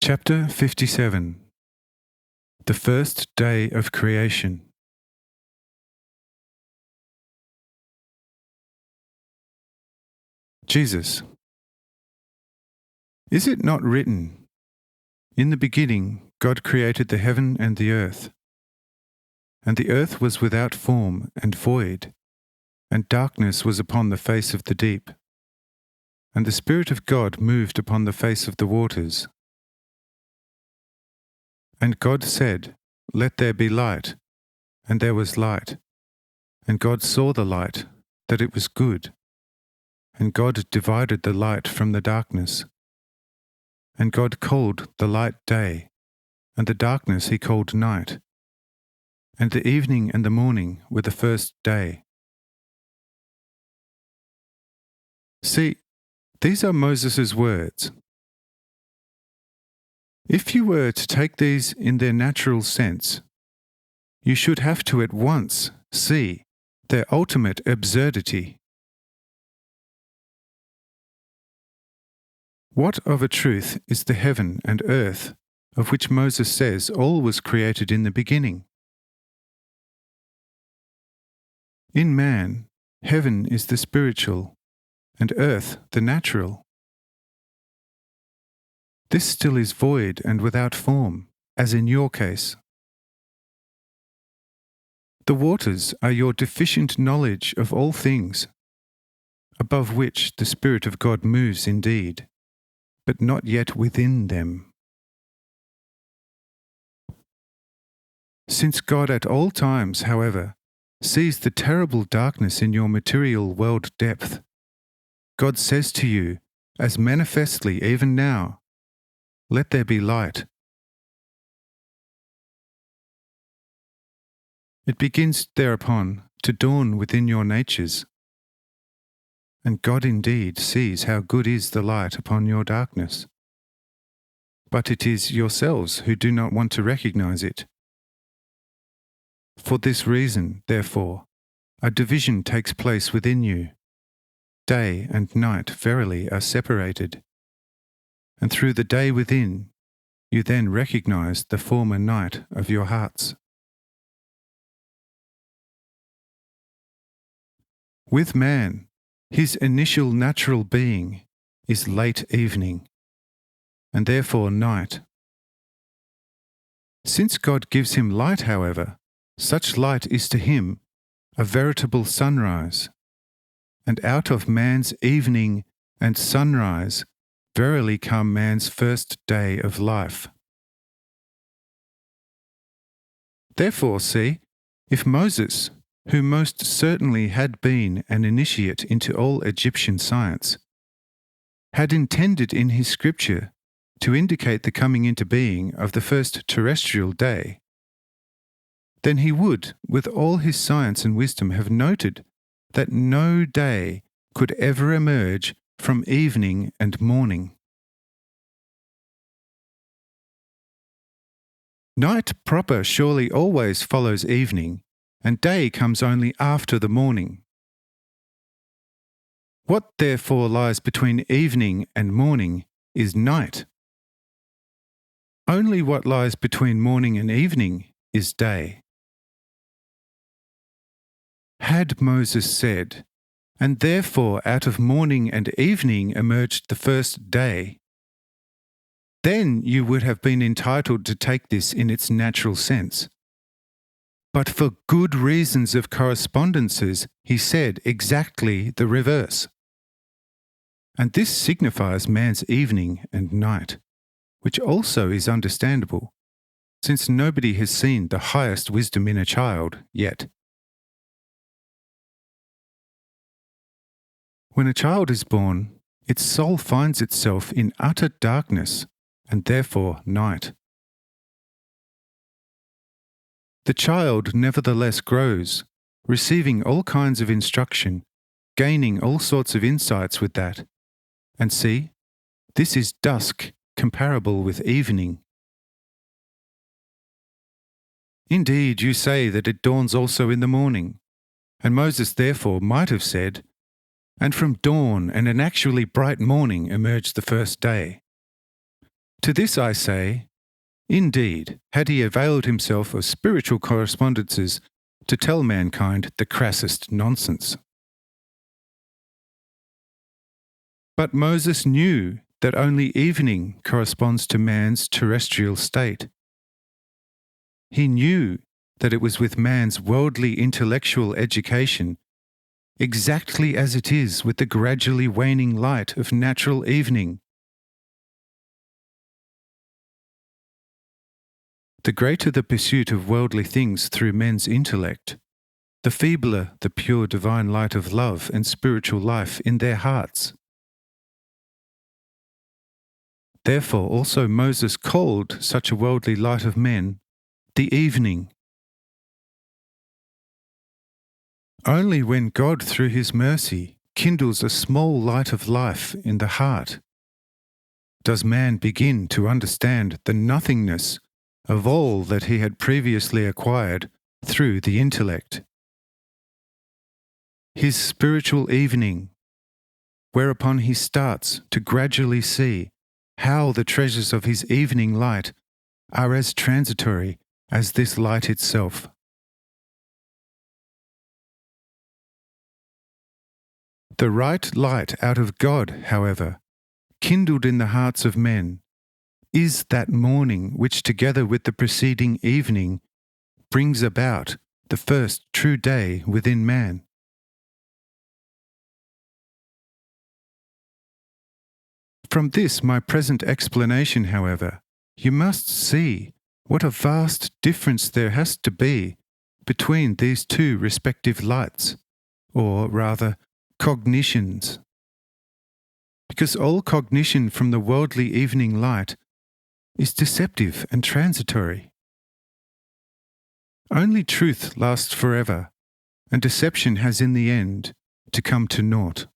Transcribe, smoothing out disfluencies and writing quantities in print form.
Chapter 57. The First Day of Creation. Jesus. Is it not written, "In the beginning God created the heaven and the earth, and the earth was without form and void, and darkness was upon the face of the deep, and the Spirit of God moved upon the face of the waters. And God said, Let there be light, and there was light. And God saw the light, that it was good. And God divided the light from the darkness. And God called the light day, and the darkness he called night. And the evening and the morning were the first day." See, these are Moses' words. If you were to take these in their natural sense, you should have to at once see their ultimate absurdity. What of a truth is the heaven and earth, of which Moses says all was created in the beginning? In man, heaven is the spiritual, and earth the natural. This still is void and without form, as in your case. The waters are your deficient knowledge of all things, above which the Spirit of God moves indeed, but not yet within them. Since God at all times, however, sees the terrible darkness in your material world depth, God says to you, as manifestly even now, "Let there be light." It begins thereupon to dawn within your natures, and God indeed sees how good is the light upon your darkness. But it is yourselves who do not want to recognize it. For this reason, therefore, a division takes place within you. Day and night verily are separated, and through the day within, you then recognize the former night of your hearts. With man, his initial natural being is late evening, and therefore night. Since God gives him light, however, such light is to him a veritable sunrise, and out of man's evening and sunrise verily come man's first day of life. Therefore, see, if Moses, who most certainly had been an initiate into all Egyptian science, had intended in his scripture to indicate the coming into being of the first terrestrial day, then he would, with all his science and wisdom, have noted that no day could ever emerge from evening and morning. Night proper surely always follows evening, and day comes only after the morning. What therefore lies between evening and morning is night. Only what lies between morning and evening is day. Had Moses said, "And therefore out of morning and evening emerged the first day," then you would have been entitled to take this in its natural sense. But for good reasons of correspondences, he said exactly the reverse. And this signifies man's evening and night, which also is understandable, since nobody has seen the highest wisdom in a child yet. When a child is born, its soul finds itself in utter darkness, and therefore night. The child nevertheless grows, receiving all kinds of instruction, gaining all sorts of insights with that. And see, this is dusk comparable with evening. Indeed, you say that it dawns also in the morning, and Moses therefore might have said, "And from dawn and an actually bright morning emerged the first day." To this I say, indeed, had he availed himself of spiritual correspondences to tell mankind the crassest nonsense. But Moses knew that only evening corresponds to man's terrestrial state. He knew that it was with man's worldly intellectual education, exactly as it is with the gradually waning light of natural evening. The greater the pursuit of worldly things through men's intellect, the feebler the pure divine light of love and spiritual life in their hearts. Therefore also Moses called such a worldly light of men the evening. Only when God through his mercy kindles a small light of life in the heart does man begin to understand the nothingness of all that he had previously acquired through the intellect. His spiritual evening, whereupon he starts to gradually see how the treasures of his evening light are as transitory as this light itself. The right light out of God, however, kindled in the hearts of men, is that morning which together with the preceding evening brings about the first true day within man. From this my present explanation, however, you must see what a vast difference there has to be between these two respective lights, or rather, cognitions. Because all cognition from the worldly evening light is deceptive and transitory. Only truth lasts forever, and deception has in the end to come to naught.